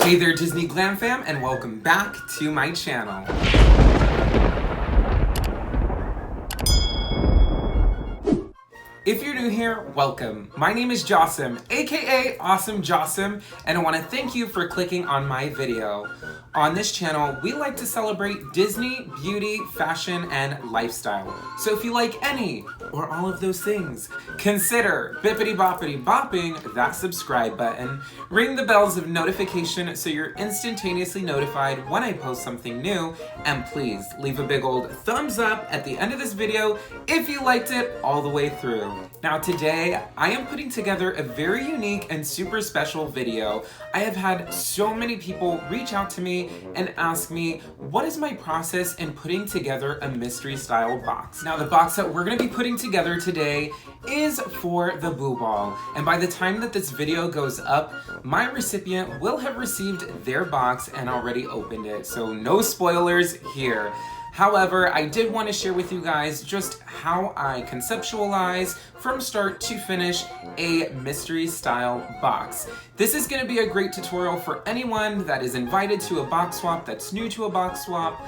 Hey there, Disney Glam Fam, and welcome back to my channel. If you're new here, welcome. My name is Jossum, aka Awesome Jossum, and I want to thank you for clicking on my video. On this channel, we like to celebrate Disney, beauty, fashion, and lifestyle. So if you like any or all of those things, consider bippity boppity bopping that subscribe button, ring the bells of notification so you're instantaneously notified when I post something new, and please leave a big old thumbs up at the end of this video if you liked it all the way through. Now today, I am putting together a very unique and super special video. I have had so many people reach out to me and ask me, what is my process in putting together a mystery style box? Now the box that we're gonna be putting together today is for the Boo Ball. And by the time that this video goes up, my recipient will have received their box and already opened it. So no spoilers here. However, I did want to share with you guys just how I conceptualize from start to finish a mystery style box. This is going to be a great tutorial for anyone that is invited to a box swap, that's new to a box swap,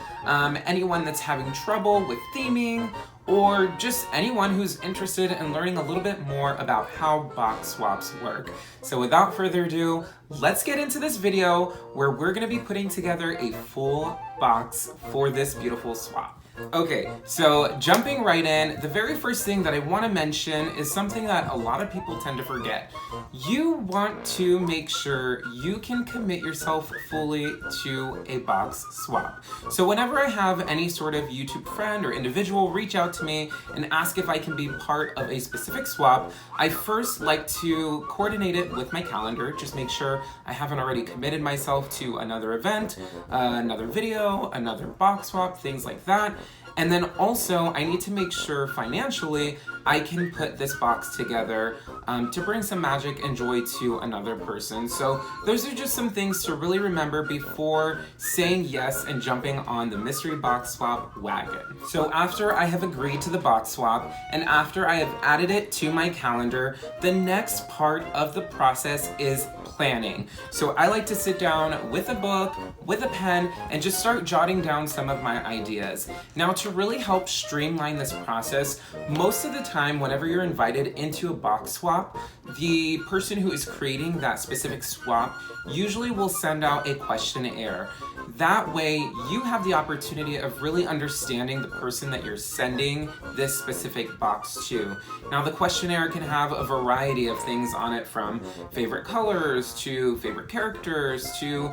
anyone that's having trouble with theming, or just anyone who's interested in learning a little bit more about how box swaps work. So without further ado, let's get into this video where we're going to be putting together a full box for this beautiful swap. Okay, so jumping right in, the very first thing that I want to mention is something that a lot of people tend to forget. You want to make sure you can commit yourself fully to a box swap. So whenever I have any sort of YouTube friend or individual reach out to me and ask if I can be part of a specific swap, I first like to coordinate it with my calendar, just make sure I haven't already committed myself to another event, another video, another box swap, things like that. And then also, I need to make sure financially I can put this box together to bring some magic and joy to another person. So those are just some things to really remember before saying yes and jumping on the mystery box swap wagon. So after I have agreed to the box swap and after I have added it to my calendar, the next part of the process is planning. So I like to sit down with a book, with a pen, and just start jotting down some of my ideas. Now to really help streamline this process, most of the time whenever you're invited into a box swap, the person who is creating that specific swap usually will send out a questionnaire. That way you have the opportunity of really understanding the person that you're sending this specific box to. Now the questionnaire can have a variety of things on it, from favorite colors to favorite characters to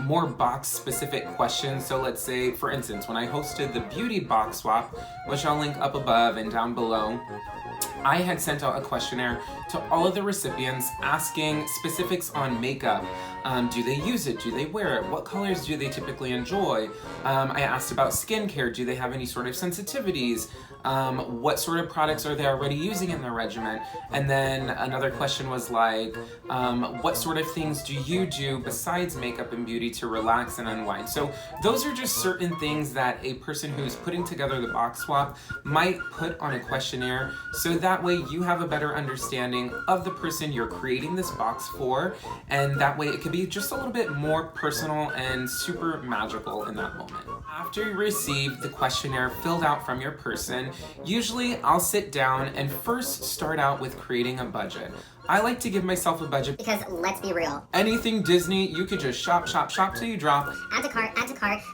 more box specific questions. So let's say, for instance, when I hosted the beauty box swap, which I'll link up above and down below, I had sent out a questionnaire to all of the recipients asking specifics on makeup. Do they use it? Do they wear it? What colors do they typically enjoy? I asked about skincare. Do they have any sort of sensitivities? What sort of products are they already using in their regimen? And then another question was like, what sort of things do you do besides makeup and beauty to relax and unwind? So those are just certain things that a person who's putting together the box swap might put on a questionnaire, so that way you have a better understanding of the person you're creating this box for, and that way it could be just a little bit more personal and super magical in that moment. After you receive the questionnaire filled out from your person, usually I'll sit down and first start out with creating a budget. I like to give myself a budget because, let's be real, anything Disney, you could just shop till you drop. Add to cart,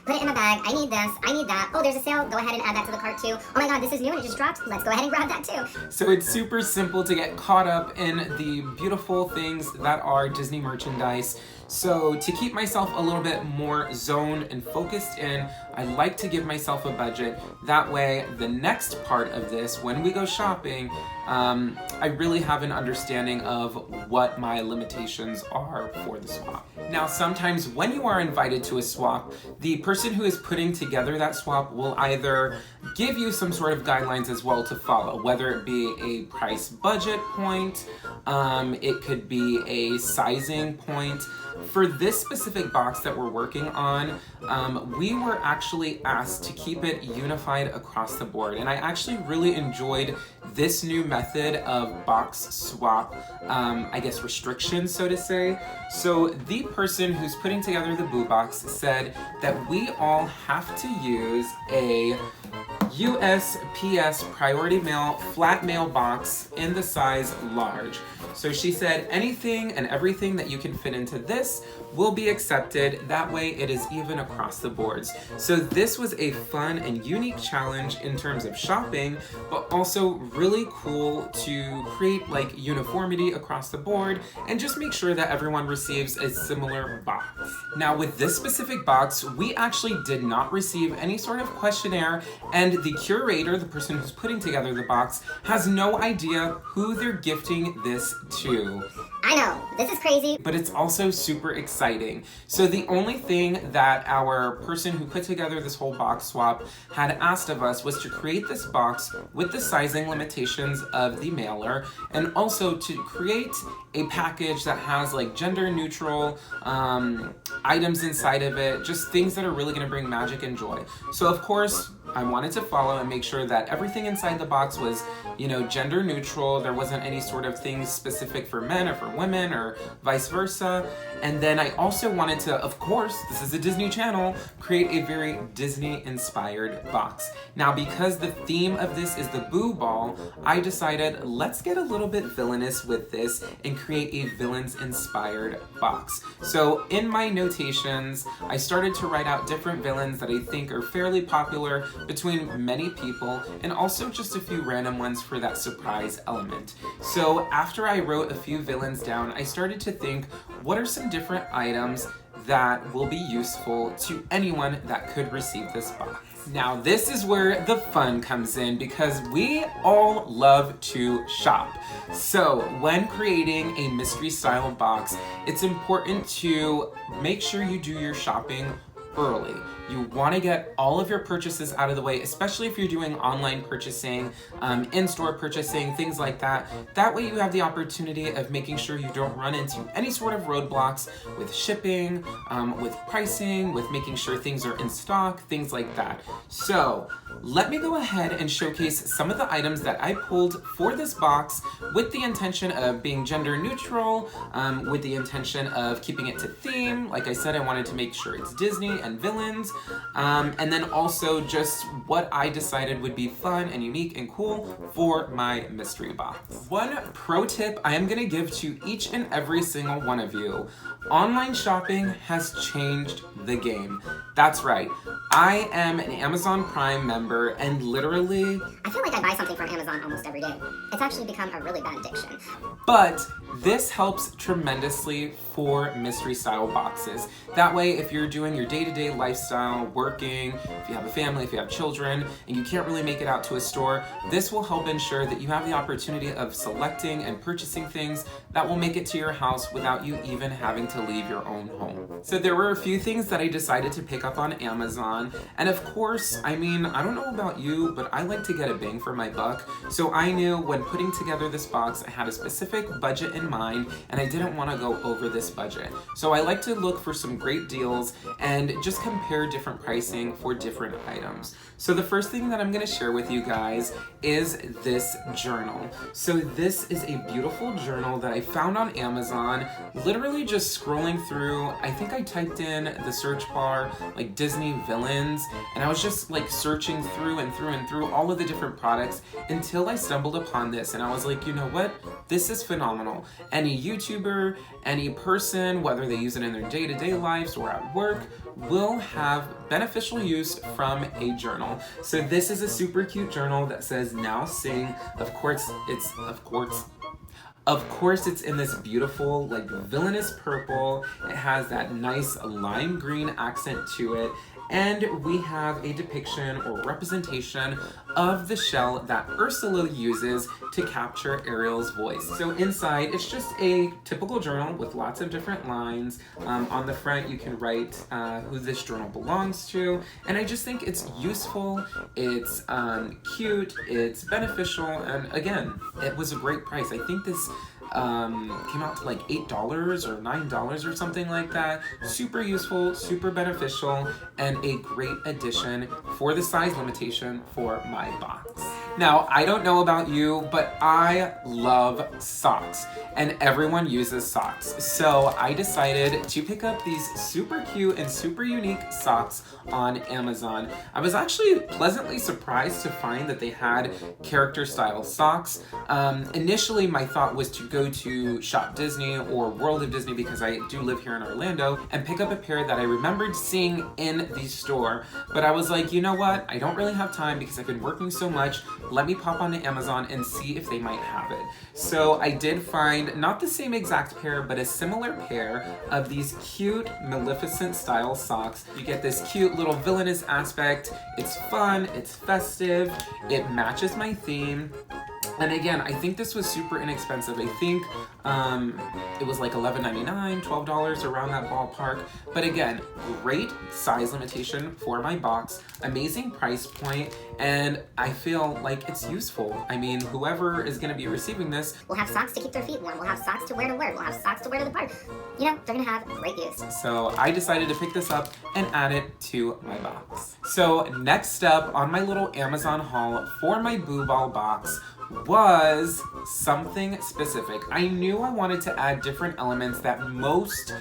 put it in my bag, I need this, I need that, oh there's a sale, go ahead and add that to the cart too. Oh my god, this is new and it just dropped, let's go ahead and grab that too. So it's super simple to get caught up in the beautiful things that are Disney merchandise. So to keep myself a little bit more zoned and focused in, I like to give myself a budget. That way, the next part of this, when we go shopping, I really have an understanding of what my limitations are for the swap. Now, sometimes when you are invited to a swap, the person who is putting together that swap will either give you some sort of guidelines as well to follow, whether it be a price budget point, it could be a sizing point, for this specific box that we're working on, we were actually asked to keep it unified across the board. And I actually really enjoyed this new method of box swap, I guess restrictions, so to say. So the person who's putting together the boo box said that we all have to use a USPS priority mail flat mail box in the size large. So she said anything and everything that you can fit into this will be accepted. That way it is even across the boards. So this was a fun and unique challenge in terms of shopping, but also really cool to create like uniformity across the board and just make sure that everyone receives a similar box. Now with this specific box, we actually did not receive any sort of questionnaire, and the curator, the person who's putting together the box, has no idea who they're gifting this to. I know, this is crazy. But it's also super exciting. So the only thing that our person who put together this whole box swap had asked of us was to create this box with the sizing limitations of the mailer, and also to create a package that has like gender neutral items inside of it, just things that are really gonna bring magic and joy. So of course, I wanted to follow and make sure that everything inside the box was, you know, gender neutral. There wasn't any sort of things specific for men or for women or vice versa. And then I also wanted to, of course, this is a Disney channel, create a very Disney inspired box. Now, because the theme of this is the Boo Ball, I decided let's get a little bit villainous with this and create a villains inspired box. So in my notations, I started to write out different villains that I think are fairly popular between many people, and also just a few random ones for that surprise element. So after I wrote a few villains down, I started to think, what are some different items that will be useful to anyone that could receive this box? Now this is where the fun comes in, because we all love to shop. So when creating a mystery style box, it's important to make sure you do your shopping early. You want to get all of your purchases out of the way, especially if you're doing online purchasing, in-store purchasing, things like that. That way you have the opportunity of making sure you don't run into any sort of roadblocks with shipping, with pricing, with making sure things are in stock, things like that. So let me go ahead and showcase some of the items that I pulled for this box with the intention of being gender neutral, with the intention of keeping it to theme. Like I said, I wanted to make sure it's Disney and villains. And then also just what I decided would be fun and unique and cool for my mystery box. One pro tip I am gonna give to each and every single one of you: online shopping has changed the game. That's right. I am an Amazon Prime member, and literally, I feel like I buy something from Amazon almost every day. It's actually become a really bad addiction. but this helps tremendously for mystery style boxes. That way, if you're doing your day-to-day lifestyle, working, if you have a family, if you have children, and you can't really make it out to a store, this will help ensure that you have the opportunity of selecting and purchasing things that will make it to your house without you even having to leave your own home. So there were a few things that I decided to pick up on Amazon, and of course, I mean, I don't know about you, but I like to get a bang for my buck. So I knew when putting together this box, I had a specific budget in mind, and I didn't want to go over this budget. So I like to look for some great deals and just compare different pricing for different items. So the first thing that I'm going to share with you guys is this journal. So this is a beautiful journal that I found on Amazon, literally just scrolling through. I think I typed in the search bar like Disney villains, and I was just like searching through and through and through all of the different products until I stumbled upon this, and I was like, you know what? This is phenomenal. Any YouTuber, any person, whether they use it in their day-to-day lives or at work, will have beneficial use from a journal. So this is a super cute journal that says "Now Sing." Of course it's in this beautiful, like, villainous purple. It has that nice lime green accent to it. And we have a depiction or representation of the shell that Ursula uses to capture Ariel's voice. So inside, it's just a typical journal with lots of different lines. On the front, you can write who this journal belongs to. And I just think it's useful, it's cute, it's beneficial, and again, it was a great price. I think this came out to like $8 or $9 or something like that. Super useful, super beneficial, and a great addition for the size limitation for my box. Now, I don't know about you, but I love socks, and everyone uses socks. So I decided to pick up these super cute and super unique socks on Amazon. I was actually pleasantly surprised to find that they had character style socks. Initially, my thought was to go to Shop Disney or World of Disney, because I do live here in Orlando, and pick up a pair that I remembered seeing in the store. But I was like, you know what? I don't really have time because I've been working so much. Let me pop onto Amazon and see if they might have it. So I did find not the same exact pair, but a similar pair of these cute Maleficent style socks. You get this cute little villainous aspect. It's fun, it's festive, it matches my theme. And again, I think this was super inexpensive. I think it was like $11.99, $12, around that ballpark. But again, great size limitation for my box, amazing price point, and I feel like it's useful. I mean, whoever is gonna be receiving this We'll have socks to keep their feet warm. We'll have socks to wear to work. We'll have socks to wear to the park. You know, they're gonna have great use. So I decided to pick this up and add it to my box. So next up on my little Amazon haul for my Boo Ball box was something specific. I knew I wanted to add different elements that most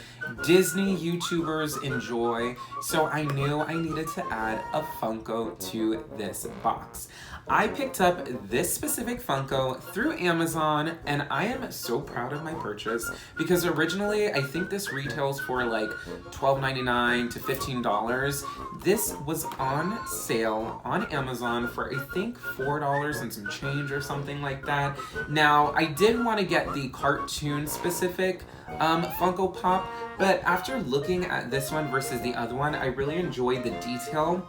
Disney YouTubers enjoy, so I knew I needed to add a Funko to this box. I picked up this specific Funko through Amazon, and I am so proud of my purchase because originally I think this retails for like $12.99 to $15. This was on sale on Amazon for I think $4 and some change or something like that. Now, I did want to get the cartoon specific Funko Pop, but after looking at this one versus the other one, I really enjoyed the detail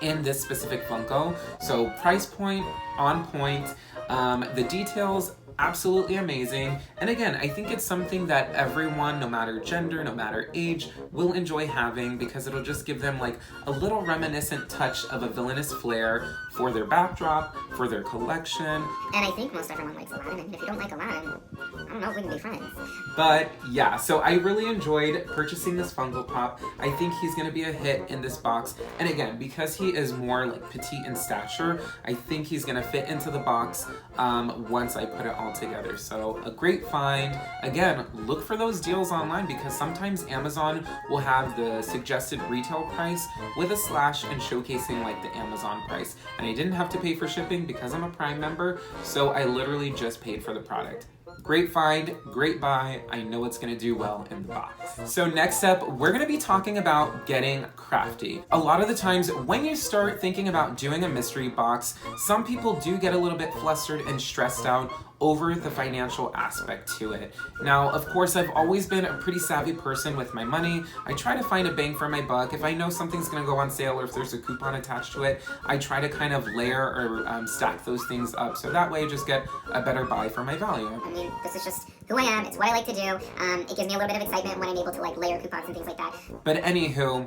in this specific Funko. So price point on point, the details absolutely amazing. And again, I think it's something that everyone, no matter gender, no matter age, will enjoy having because it'll just give them like a little reminiscent touch of a villainous flair for their backdrop, for their collection. And I think most everyone likes Aladdin, and if you don't like Aladdin, I don't know if we can be friends. But yeah, so I really enjoyed purchasing this Funko Pop. I think he's gonna be a hit in this box. And again, because he is more like petite in stature, I think he's gonna fit into the box once I put it all together. So a great find. Again, look for those deals online because sometimes Amazon will have the suggested retail price with a slash and showcasing like the Amazon price. And I didn't have to pay for shipping because I'm a Prime member, so I literally just paid for the product. Great find, great buy. I know it's gonna do well in the box. So next up, we're gonna be talking about getting crafty. A lot of the times when you start thinking about doing a mystery box, some people do get a little bit flustered and stressed out over the financial aspect to it. Now, of course, I've always been a pretty savvy person with my money. I try to find a bang for my buck. If I know something's gonna go on sale or if there's a coupon attached to it, I try to kind of layer or stack those things up so that way I just get a better buy for my value. I mean, this is just who I am. It's what I like to do. It gives me a little bit of excitement when I'm able to like layer coupons and things like that. But anywho,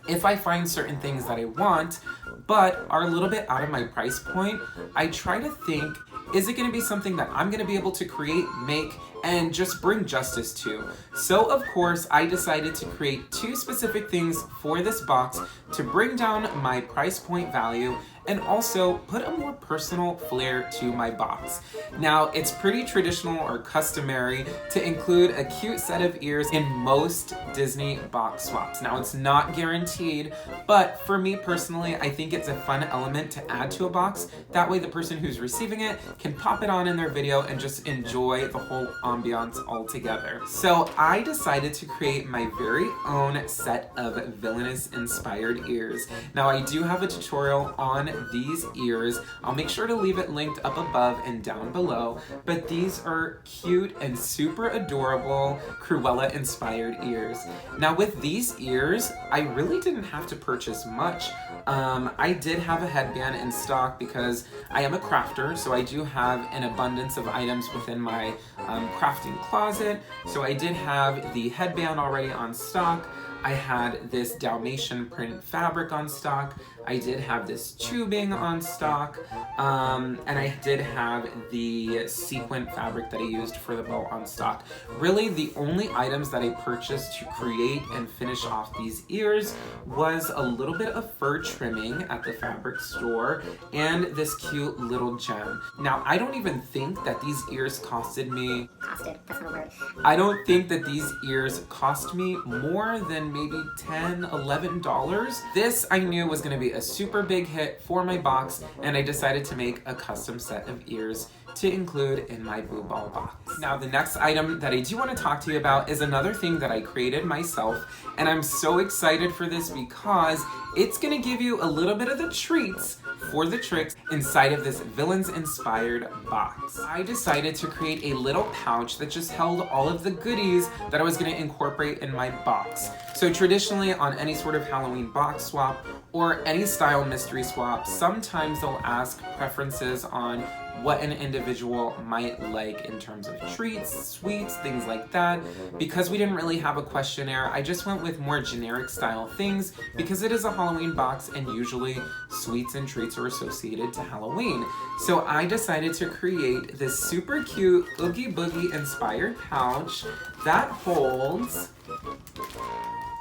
if I find certain things that I want, but are a little bit out of my price point, I try to think, is it gonna be something that I'm gonna be able to create, make, and just bring justice to? So of course, I decided to create two specific things for this box to bring down my price point value and also put a more personal flair to my box. Now, it's pretty traditional or customary to include a cute set of ears in most Disney box swaps. Now, it's not guaranteed, but for me personally, I think it's a fun element to add to a box. That way the person who's receiving it can pop it on in their video and just enjoy the whole ambiance all together. So I decided to create my very own set of villainous inspired ears. Now, I do have a tutorial on these ears. I'll make sure to leave it linked up above and down below, but these are cute and super adorable Cruella inspired ears. Now with these ears, I really didn't have to purchase much. I did have a headband in stock because I am a crafter, so I do have an abundance of items within my crafting closet. So I did have the headband already on stock. I had this Dalmatian print fabric on stock. I did have this tubing on stock. And I did have the sequin fabric that I used for the bow on stock. Really, the only items that I purchased to create and finish off these ears was a little bit of fur trimming at the fabric store and this cute little gem. Now, I don't even think that these ears costed me... Costed, that's not a word. I don't think that these ears cost me more than maybe $10, $11. This I knew was gonna be a super big hit for my box, and I decided to make a custom set of ears to include in my Boo Ball box. Now, the next item that I do want to talk to you about is another thing that I created myself, and I'm so excited for this because it's gonna give you a little bit of the treats for the tricks inside of this villains inspired box. I decided to create a little pouch that just held all of the goodies that I was gonna incorporate in my box. So traditionally on any sort of Halloween box swap or any style mystery swap, sometimes they'll ask preferences on what an individual might like in terms of treats, sweets, things like that. Because we didn't really have a questionnaire, I just went with more generic style things because it is a Halloween box and usually sweets and treats are associated to Halloween. So I decided to create this super cute Oogie Boogie inspired pouch that holds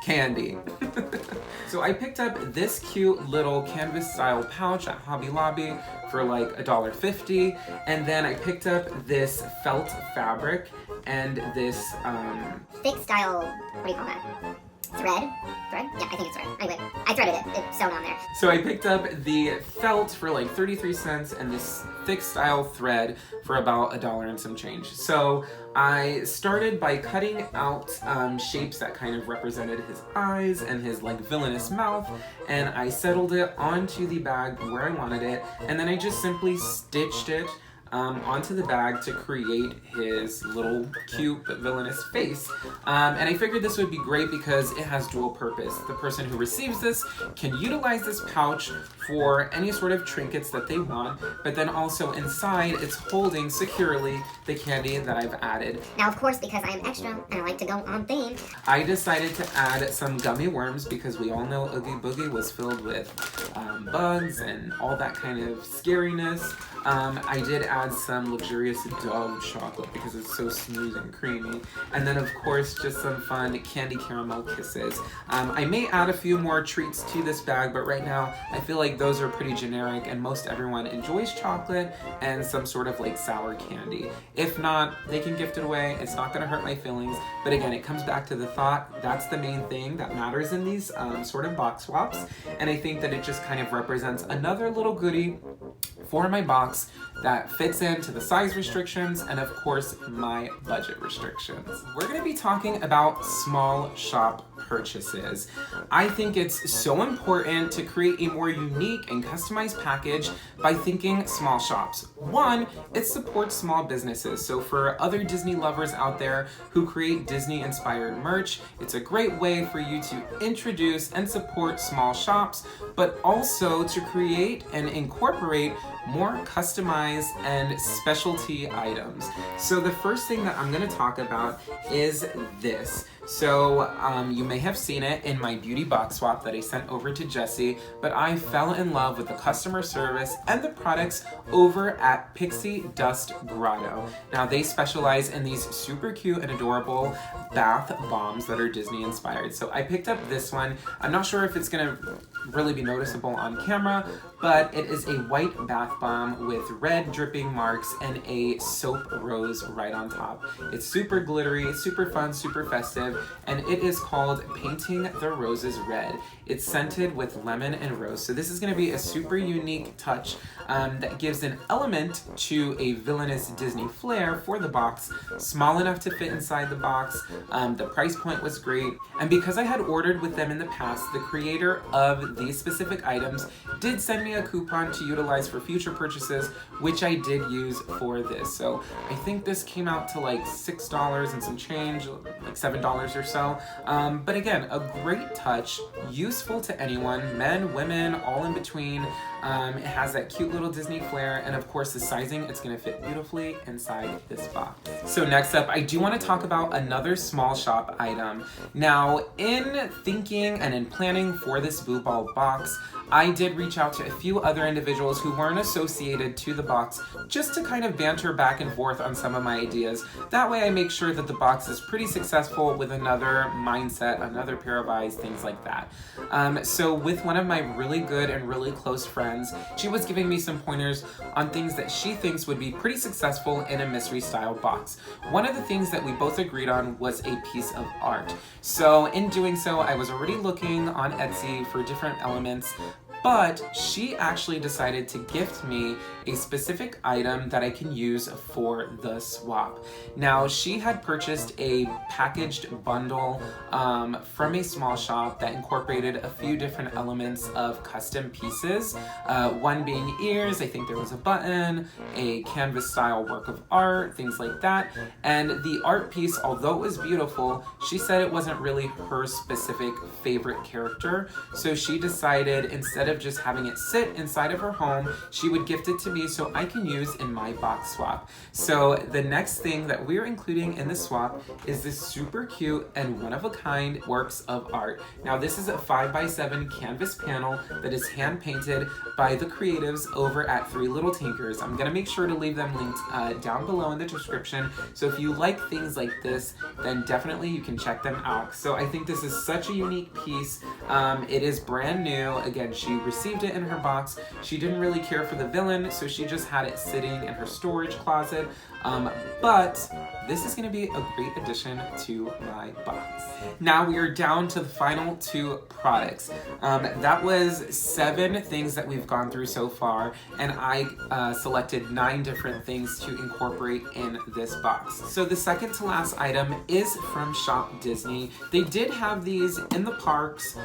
candy. So I picked up this cute little canvas style pouch at Hobby Lobby for like $1.50, and then I picked up this felt fabric and this Thick style, what do you call that? Thread? Yeah, I think it's thread. Anyway, I threaded it. It's sewn on there. So I picked up the felt for like 33 cents and this thick style thread for about $1 and some change. So I started by cutting out shapes that kind of represented his eyes and his like villainous mouth, and I settled it onto the bag where I wanted it, and then I just simply stitched it onto the bag to create his little cute but villainous face. And I figured this would be great because it has dual purpose. The person who receives this can utilize this pouch for any sort of trinkets that they want, but then also inside it's holding securely the candy that I've added. Now, of course, because I am extra and I like to go on theme, I decided to add some gummy worms because we all know Oogie Boogie was filled with bugs and all that kind of scariness. I did add some luxurious Dove chocolate because it's so smooth and creamy. And then of course, just some fun candy caramel kisses. I may add a few more treats to this bag, but right now I feel like those are pretty generic and most everyone enjoys chocolate and some sort of like sour candy. If not, they can gift it away. It's not gonna hurt my feelings. But again, it comes back to the thought. That's the main thing that matters in these sort of box swaps. And I think that it just kind of represents another little goodie for my box that fits into the size restrictions and of course my budget restrictions. We're gonna be talking about small shop purchases. I think it's so important to create a more unique and customized package by thinking small shops. One, it supports small businesses. So for other Disney lovers out there who create Disney inspired merch, it's a great way for you to introduce and support small shops, but also to create and incorporate more customized and specialty items. So the first thing that I'm gonna talk about is this. So you may have seen it in my beauty box swap that I sent over to Jessi, but I fell in love with the customer service and the products over at Pixie Dust Grotto. Now they specialize in these super cute and adorable bath bombs that are Disney inspired. So I picked up this one. I'm not sure if it's gonna really be noticeable on camera, but it is a white bath bomb with red dripping marks and a soap rose right on top. It's super glittery, super fun, super festive, and it is called Painting the Roses Red. It's scented with lemon and rose. So this is gonna be a super unique touch that gives an element to a villainous Disney flair for the box, small enough to fit inside the box. The price point was great, and because I had ordered with them in the past, the creator of these specific items did send me a coupon to utilize for future purchases, which I did use for this. So I think this came out to like $6 and some change, like $7 or so. But again, a great touch, useful to anyone, men, women, all in between. It has that cute little Disney flair, and of course the sizing, it's gonna fit beautifully inside this box. So next up, I do want to talk about another small shop item. Now, in thinking and in planning for this Boo Ball box, I did reach out to a few other individuals who weren't associated to the box just to kind of banter back and forth on some of my ideas. That way I make sure that the box is pretty successful with another mindset, another pair of eyes, things like that. So with one of my really good and really close friends, she was giving me some pointers on things that she thinks would be pretty successful in a mystery style box. One of the things that we both agreed on was a piece of art. So in doing so, I was already looking on Etsy for different elements, but she actually decided to gift me a specific item that I can use for the swap. Now, she had purchased a packaged bundle from a small shop that incorporated a few different elements of custom pieces, one being ears, I think there was a button, a canvas style work of art, things like that. And the art piece, although it was beautiful, she said it wasn't really her specific favorite character. So she decided, instead of just having it sit inside of her home, she would gift it to me so I can use in my box swap. So the next thing that we're including in the swap is this super cute and one-of-a-kind works of art. Now, this is a 5x7 canvas panel that is hand painted by the creatives over at Three Little Tinkers. I'm gonna make sure to leave them linked down below in the description. So if you like things like this, then definitely you can check them out. So I think this is such a unique piece. It is brand new. Again, she received it in her box. She didn't really care for the villain, so she just had it sitting in her storage closet. But this is gonna be a great addition to my box. Now we are down to the final 2 products. That was 7 things that we've gone through so far, and I selected 9 different things to incorporate in this box. So the second to last item is from Shop Disney. They did have these in the parks,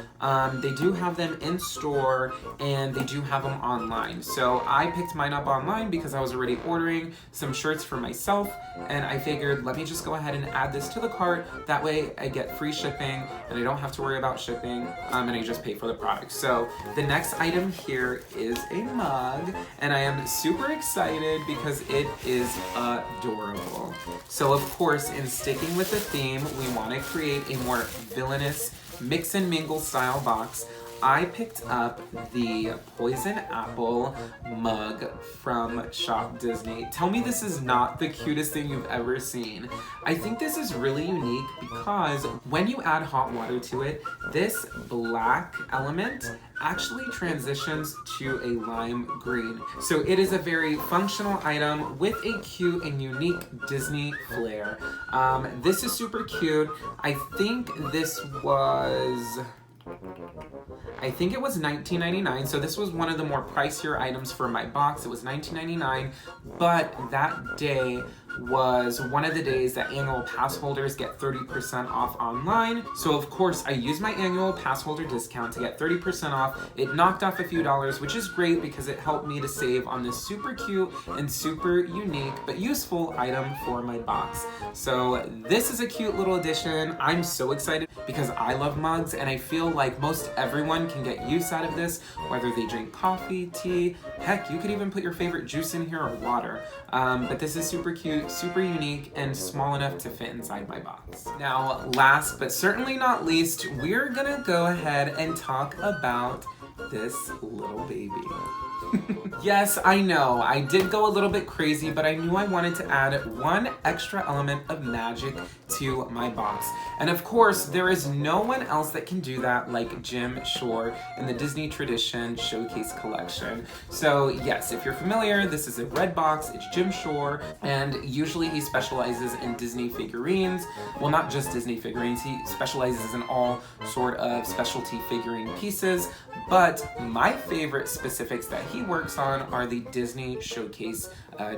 they do have them in store, and they do have them online. So I picked mine up online because I was already ordering some shirts for myself, and I figured, let me just go ahead and add this to the cart. That way I get free shipping and I don't have to worry about shipping, and I just pay for the product. So the next item here is a mug, and I am super excited because it is adorable. So of course, in sticking with the theme, we want to create a more villainous mix and mingle style box. I picked up the Poison Apple mug from Shop Disney. Tell me this is not the cutest thing you've ever seen. I think this is really unique because when you add hot water to it, this black element actually transitions to a lime green. So it is a very functional item with a cute and unique Disney flair. This is super cute. I think it was $19.99, so this was one of the more pricier items for my box. It was $19.99, but that day was one of the days that annual pass holders get 30% off online. So of course I used my annual pass holder discount to get 30% off. It knocked off a few dollars, which is great because it helped me to save on this super cute and super unique but useful item for my box. So this is a cute little addition. I'm so excited because I love mugs, and I feel like most everyone can get use out of this, whether they drink coffee, tea, heck, you could even put your favorite juice in here or water. But this is super cute, super unique, and small enough to fit inside my box. Now, last but certainly not least, we're gonna go ahead and talk about this little baby. Yes, I know, I did go a little bit crazy, but I knew I wanted to add one extra element of magic to my box. And of course, there is no one else that can do that like Jim Shore in the Disney Tradition Showcase Collection. So yes, if you're familiar, this is a red box, it's Jim Shore, and usually he specializes in Disney figurines. Well, not just Disney figurines, he specializes in all sort of specialty figurine pieces, but my favorite specifics that he works on are the Disney Showcase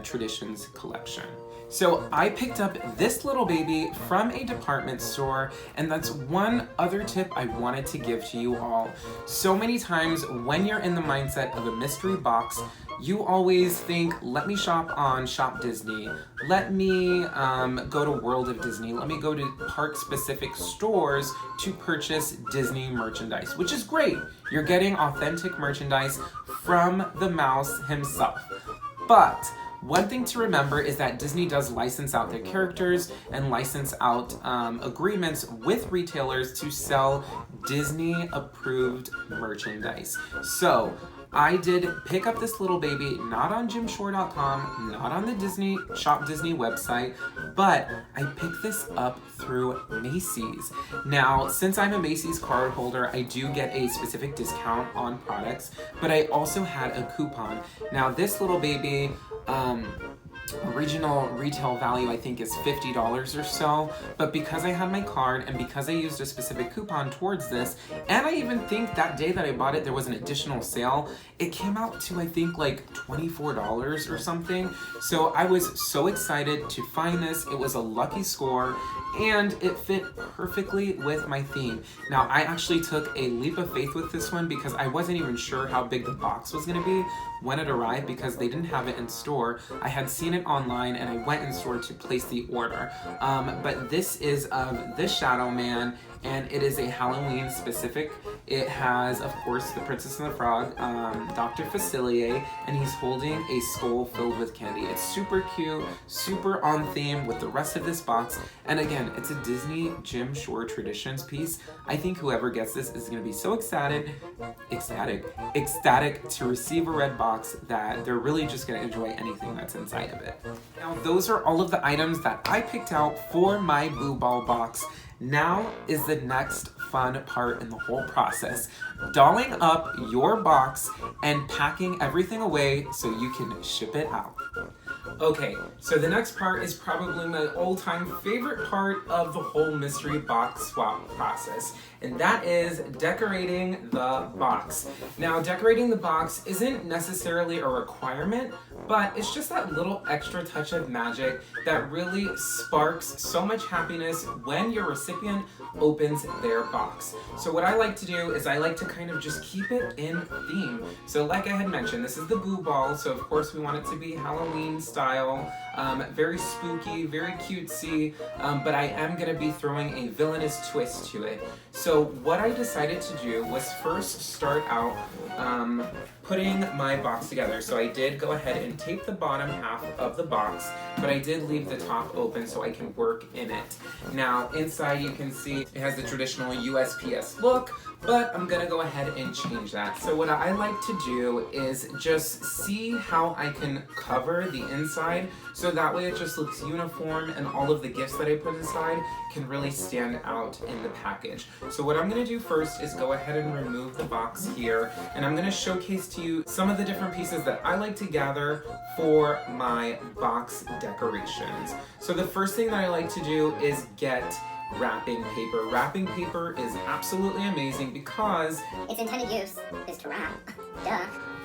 Traditions Collection. So I picked up this little baby from a department store, and that's one other tip I wanted to give to you all. So many times when you're in the mindset of a mystery box, you always think, let me shop on Shop Disney, let me go to World of Disney, let me go to park-specific stores to purchase Disney merchandise, which is great. You're getting authentic merchandise from the mouse himself. But one thing to remember is that Disney does license out their characters and license out agreements with retailers to sell Disney-approved merchandise. So I did pick up this little baby, not on jimshore.com, not on the Disney Shop Disney website, but I picked this up through Macy's. Now, since I'm a Macy's card holder, I do get a specific discount on products, but I also had a coupon. Now, this little baby, original retail value I think is $50 or so, but because I had my card and because I used a specific coupon towards this, and I even think that day that I bought it there was an additional sale, it came out to I think like $24 or something. So I was so excited to find this. It was a lucky score and it fit perfectly with my theme. Now I actually took a leap of faith with this one because I wasn't even sure how big the box was going to be when it arrived because they didn't have it in store. I had seen it online and I went in store to place the order. But this is of the Shadow Man and it is a Halloween specific. It has, of course, the Princess and the Frog, Dr. Facilier, and he's holding a skull filled with candy. It's super cute, super on theme with the rest of this box. And again, it's a Disney Jim Shore Traditions piece. I think whoever gets this is going to be so ecstatic to receive a red box that they're really just going to enjoy anything that's inside of it. Now, those are all of the items that I picked out for my Boo Ball box. Now is the next fun part in the whole process. Dolling up your box and packing everything away so you can ship it out. Okay, so the next part is probably my all-time favorite part of the whole mystery box swap process, and that is decorating the box. Now, decorating the box isn't necessarily a requirement, but it's just that little extra touch of magic that really sparks so much happiness when your recipient opens their box. So what I like to do is I like to kind of just keep it in theme. So like I had mentioned, this is the Boo Ball, so of course we want it to be Halloween style, very spooky, very cutesy, but I am going to be throwing a villainous twist to it. So what I decided to do was first start out putting my box together. So I did go ahead and tape the bottom half of the box, but I did leave the top open so I can work in it. Now inside you can see it has the traditional USPS look, but I'm gonna go ahead and change that. So what I like to do is just see how I can cover the inside so that way it just looks uniform and all of the gifts that I put inside can really stand out in the package. So what I'm gonna do first is go ahead and remove the box here, and I'm gonna showcase to you some of the different pieces that I like to gather for my box decorations. So the first thing that I like to do is get wrapping paper. Wrapping paper is absolutely amazing because Its intended use is to wrap. Duh.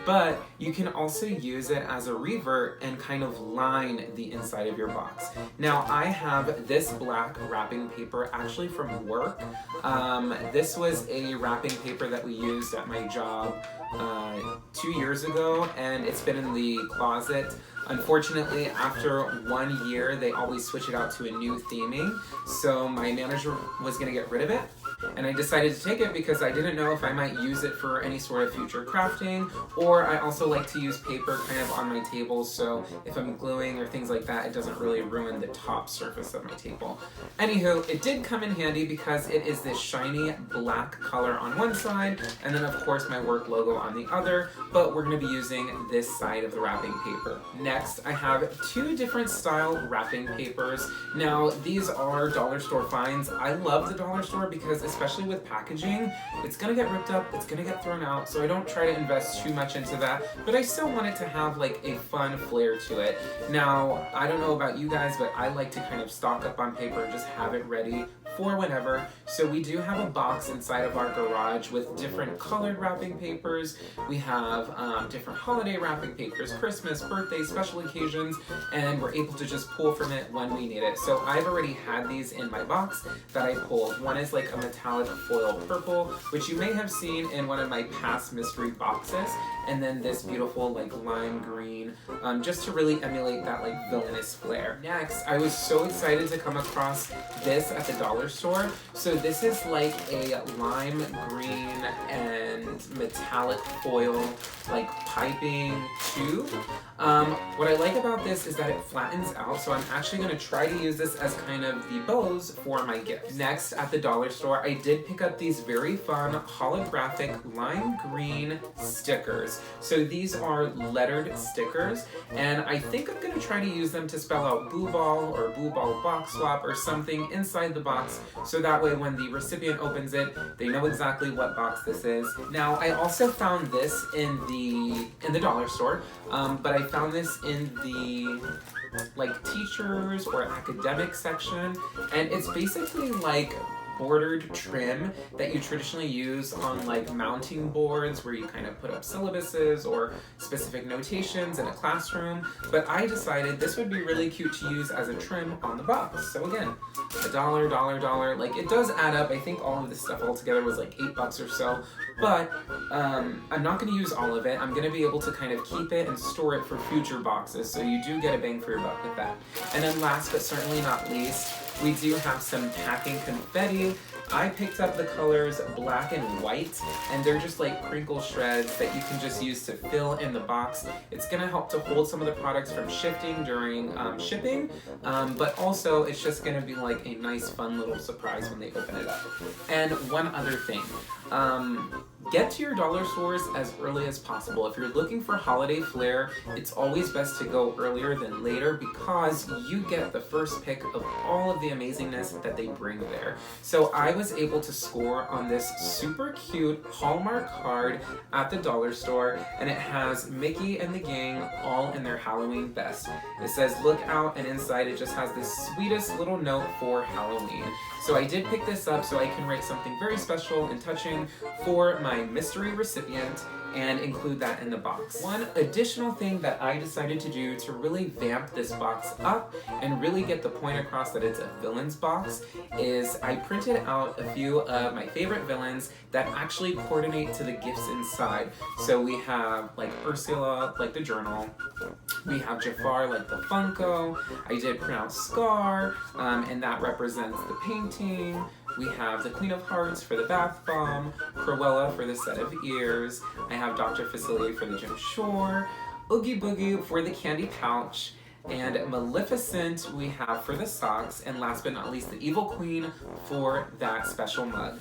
but you can also use it as a revert and kind of line the inside of your box. Now I have this black wrapping paper actually from work. This was a wrapping paper that we used at my job 2 years ago, and it's been in the closet. Unfortunately, after 1 year, they always switch it out to a new theming, so my manager was going to get rid of it. And I decided to take it because I didn't know if I might use it for any sort of future crafting, or I also like to use paper kind of on my table, so if I'm gluing or things like that, it doesn't really ruin the top surface of my table. Anywho, it did come in handy because it is this shiny black color on one side, and then of course my work logo on the other, but we're going to be using this side of the wrapping paper. Next, I have 2 different style wrapping papers. Now, these are dollar store finds. I love the dollar store because especially with packaging, it's gonna get ripped up, it's gonna get thrown out, so I don't try to invest too much into that, but I still want it to have like a fun flair to it. Now, I don't know about you guys, but I like to kind of stock up on paper and just have it ready for whenever. So we do have a box inside of our garage with different colored wrapping papers. We have different holiday wrapping papers, Christmas, birthday, special occasions, and we're able to just pull from it when we need it. So I've already had these in my box that I pulled. One is like a metallic foil purple, which you may have seen in one of my past mystery boxes, and then this beautiful like lime green, just to really emulate that like villainous flair. Next, I was so excited to come across this at the dollar store. So this is like a lime green and metallic foil like piping tube. What I like about this is that it flattens out, so I'm actually going to try to use this as kind of the bows for my gift. Next, at the dollar store, I did pick up these very fun holographic lime green stickers. So these are lettered stickers, and I think I'm going to try to use them to spell out Boo Ball or Boo Ball Box Swap or something inside the box, so that way when the recipient opens it, they know exactly what box this is. Now, I also found this in the dollar store, but I found this in the like teachers or academic section, and it's basically like bordered trim that you traditionally use on like mounting boards where you kind of put up syllabuses or specific notations in a classroom. But I decided this would be really cute to use as a trim on the box. So again, $1, like it does add up. I think all of this stuff all together was like $8 or so, but I'm not going to use all of it. I'm going to be able to kind of keep it and store it for future boxes, so you do get a bang for your buck with that. And then last but certainly not least, we do have some packing confetti. I picked up the colors black and white, and they're just like crinkle shreds that you can just use to fill in the box. It's gonna help to hold some of the products from shifting during shipping, but also it's just gonna be like a nice fun little surprise when they open it up. And one other thing, get to your dollar stores as early as possible. If you're looking for holiday flair, it's always best to go earlier than later because you get the first pick of all of the amazingness that they bring there. So I was able to score on this super cute Hallmark card at the dollar store, and it has Mickey and the gang all in their Halloween best. It says look out, and inside it just has this sweetest little note for Halloween. So I did pick this up so I can write something very special and touching for my mystery recipient and include that in the box. One additional thing that I decided to do to really vamp this box up and really get the point across that it's a villains box is I printed out a few of my favorite villains that actually coordinate to the gifts inside. So we have like Ursula, like the journal. We have Jafar, like the Funko. I did print out Scar, and that represents the painting. We have the Queen of Hearts for the bath bomb, Cruella for the set of ears. I have Dr. Facilier for the Jim Shore, Oogie Boogie for the candy pouch, and Maleficent we have for the socks, and last but not least, the Evil Queen for that special mug.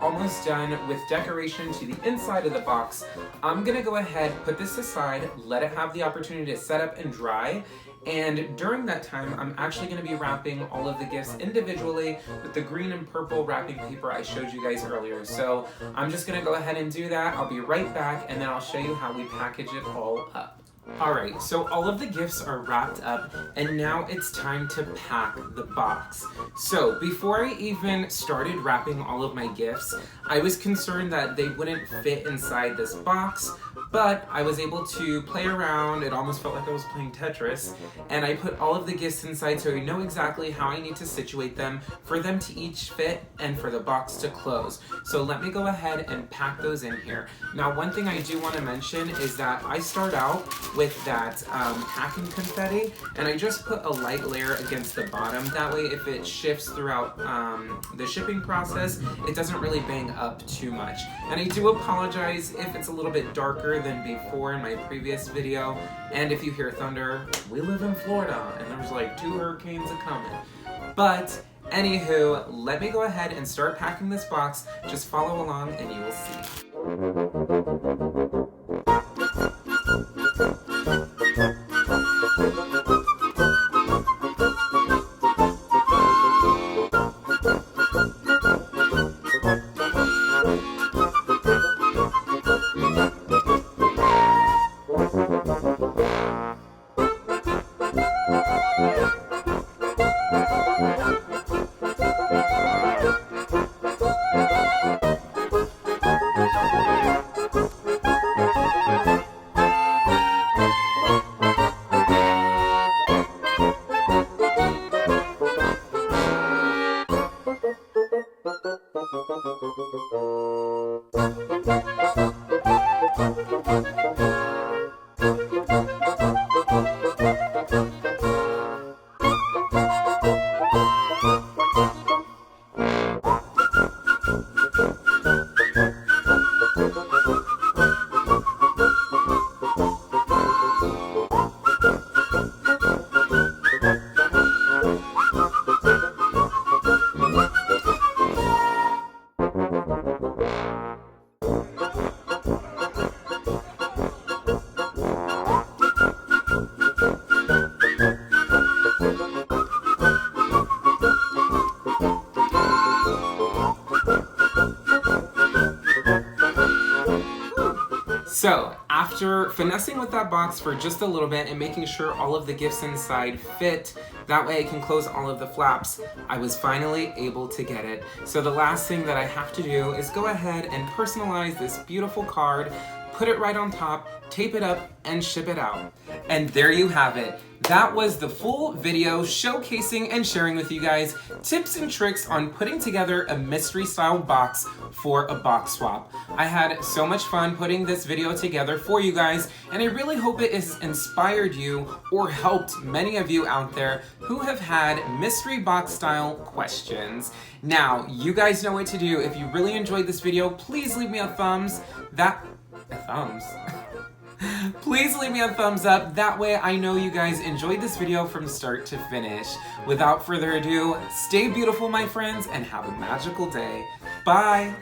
Almost done with decoration to the inside of the box, I'm gonna go ahead, put this aside, let it have the opportunity to set up and dry, and during that time, I'm actually gonna be wrapping all of the gifts individually with the green and purple wrapping paper I showed you guys earlier. So I'm just gonna go ahead and do that. I'll be right back, and then I'll show you how we package it all up. Alright, so all of the gifts are wrapped up, and now it's time to pack the box. So before I even started wrapping all of my gifts, I was concerned that they wouldn't fit inside this box, but I was able to play around. It almost felt like I was playing Tetris, and I put all of the gifts inside so I know exactly how I need to situate them for them to each fit and for the box to close. So let me go ahead and pack those in here. Now, one thing I do want to mention is that I start out with that packing confetti, and I just put a light layer against the bottom. That way, if it shifts throughout the shipping process, it doesn't really bang up too much. And I do apologize if it's a little bit darker than before in my previous video, and if you hear thunder, we live in Florida, and there's like 2 hurricanes a-coming. But anywho, let me go ahead and start packing this box. Just follow along and you will see. So, after finessing with that box for just a little bit and making sure all of the gifts inside fit, that way I can close all of the flaps, I was finally able to get it. So the last thing that I have to do is go ahead and personalize this beautiful card, put it right on top, tape it up, and ship it out. And there you have it. That was the full video showcasing and sharing with you guys tips and tricks on putting together a mystery style box for a box swap. I had so much fun putting this video together for you guys, and I really hope it has inspired you or helped many of you out there who have had mystery box style questions. Now, you guys know what to do. If you really enjoyed this video, please leave me a thumbs. Please leave me a thumbs up. That way I know you guys enjoyed this video from start to finish. Without further ado, stay beautiful, my friends, and have a magical day. Bye!